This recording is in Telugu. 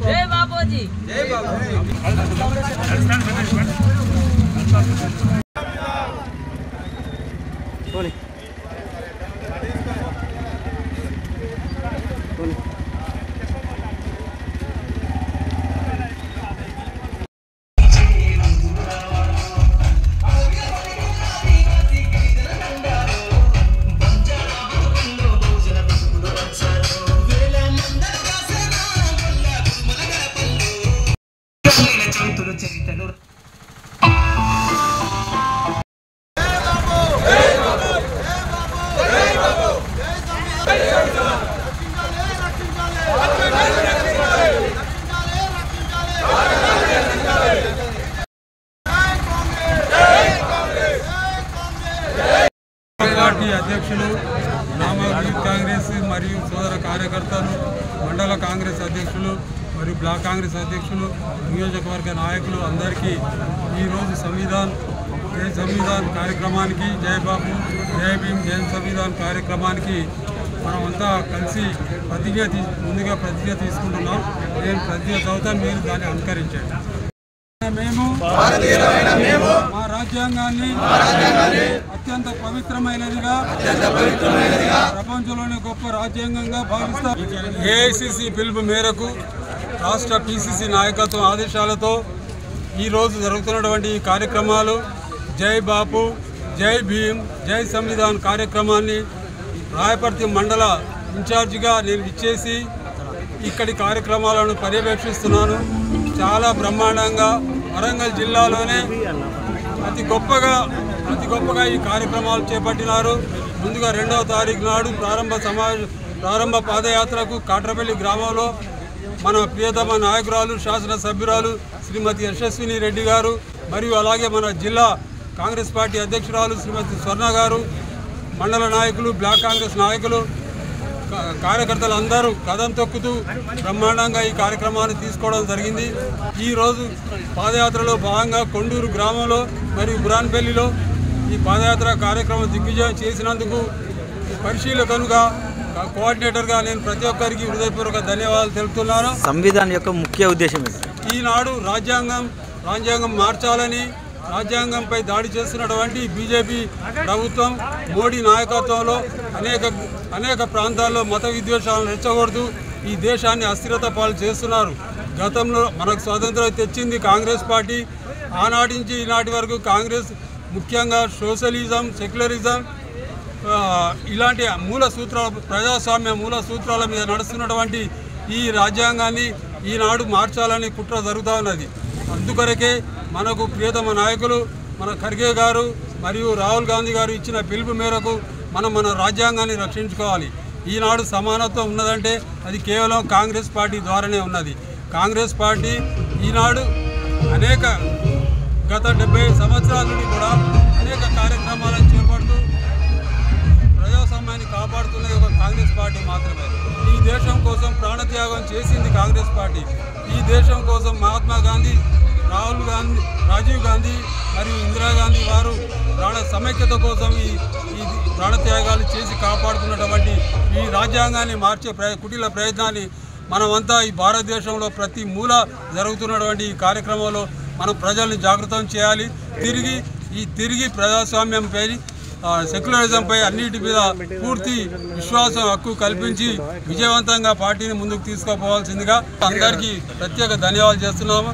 जय बाबूजी जय बाबू అధ్యక్షులు నామావళి కాంగ్రెస్ మరియు సోదర కార్యకర్తలు మండల కాంగ్రెస్ అధ్యక్షులు మరియు బ్లాక్ కాంగ్రెస్ అధ్యక్షులు నియోజకవర్గ నాయకులు అందరికీ ఈరోజు జై సంవిధాన్ కార్యక్రమానికి జై బాపు జై భీమ్ జై సంవిధాన్ కార్యక్రమానికి మనమంతా కలిసి ముందుగా ప్రతిజ్ఞ తీసుకుంటున్నాం. నేను ప్రతిజ్ఞ చదువుతాను, మీరు దాన్ని అనుకరించండి. మేము మా రాజ్యాంగాన్ని అత్యంత పవిత్రమైనదిగా ప్రపంచంలోని గొప్ప రాజ్యాంగంగా భావిస్తాం. ఏఐసిసి పిలుపు మేరకు రాష్ట్ర పిసిసి నాయకత్వం ఆదేశాలతో ఈరోజు జరుగుతున్నటువంటి ఈ కార్యక్రమాలు జై బాపు జై భీమ్ జై సంవిధాన్ కార్యక్రమాన్ని రాయపర్తి మండల ఇన్ఛార్జిగా నేను ఇచ్చేసి ఇక్కడి కార్యక్రమాలను పర్యవేక్షిస్తున్నాను. చాలా బ్రహ్మాండంగా వరంగల్ జిల్లాలోనే అతి గొప్పగా ఈ కార్యక్రమాలు చేపట్టినారు. ముందుగా 2వ తారీఖు నాడు ప్రారంభ పాదయాత్రకు కాట్రపల్లి గ్రామంలో మన ప్రియతమ నాయకురాలు శాసనసభ్యురాలు శ్రీమతి యశస్విని రెడ్డి గారు మరియు అలాగే మన జిల్లా కాంగ్రెస్ పార్టీ అధ్యక్షురాలు శ్రీమతి స్వర్ణ గారు, మండల నాయకులు, బ్లాక్ కాంగ్రెస్ నాయకులు, కార్యకర్తలు అందరూ కదం తొక్కుతూ బ్రహ్మాండంగా ఈ కార్యక్రమాన్ని తీసుకోవడం జరిగింది. ఈరోజు పాదయాత్రలో భాగంగా కొండూరు గ్రామంలో మరియు బురాన్పల్లిలో ఈ పాదయాత్ర కార్యక్రమం దిగ్విజయం చేసినందుకు పరిశీలకులుగా కోఆర్డినేటర్గా నేను ప్రతి ఒక్కరికి హృదయపూర్వక ధన్యవాదాలు తెలుపుతున్నాను. సంవిధానం యొక్క ముఖ్య ఉద్దేశం ఈనాడు రాజ్యాంగం మార్చాలని రాజ్యాంగంపై దాడి చేస్తున్నటువంటి బీజేపీ ప్రభుత్వం మోడీ నాయకత్వంలో అనేక ప్రాంతాల్లో మత విద్వేషాలను రెచ్చగొడుతూ ఈ దేశాన్ని అస్థిరత పాలు చేస్తున్నారు. గతంలో మనకు స్వాతంత్రం తెచ్చింది కాంగ్రెస్ పార్టీ. ఆనాటి నుంచి ఈనాటి వరకు కాంగ్రెస్ ముఖ్యంగా సోషలిజం, సెక్యులరిజం ఇలాంటి ప్రజాస్వామ్య మూల సూత్రాల మీద నడుస్తున్నటువంటి ఈ రాజ్యాంగాన్ని ఈనాడు మార్చాలని కుట్ర జరుగుతూ ఉన్నది. అందుకొరకే మనకు ప్రియతమ నాయకులు మన ఖర్గే గారు మరియు రాహుల్ గాంధీ గారు ఇచ్చిన పిలుపు మేరకు మన రాజ్యాంగాన్ని రక్షించుకోవాలి. ఈనాడు సమానత్వం ఉన్నదంటే అది కేవలం కాంగ్రెస్ పార్టీ ద్వారానే ఉన్నది. కాంగ్రెస్ పార్టీ ఈనాడు గత 70 సంవత్సరాల నుండి కూడా అనేక కార్యక్రమాలను చేపడుతూ ప్రజాస్వామ్యాన్ని కాపాడుతున్నది ఒక కాంగ్రెస్ పార్టీ మాత్రమే. ఈ దేశం కోసం ప్రాణత్యాగం చేసింది కాంగ్రెస్ పార్టీ. ఈ దేశం కోసం మహాత్మా గాంధీ, రాజీవ్ గాంధీ మరియు ఇందిరాగాంధీ వారు సమైక్యత కోసం ఈ ప్రాణత్యాగాలు చేసి కాపాడుతున్నటువంటి ఈ రాజ్యాంగాన్ని మార్చే కుటిల ప్రయత్నాన్ని మనమంతా ఈ భారతదేశంలో ప్రతి మూల జరుగుతున్నటువంటి ఈ కార్యక్రమంలో మనం ప్రజల్ని జాగృతం చేయాలి. తిరిగి ప్రజాస్వామ్యంపై, సెక్యులరిజంపై అన్నిటి మీద పూర్తి విశ్వాసం, హక్కు కల్పించి విజయవంతంగా పార్టీని ముందుకు తీసుకుపోవాల్సిందిగా అందరికీ ప్రత్యేక ధన్యవాదాలు చేస్తున్నాము.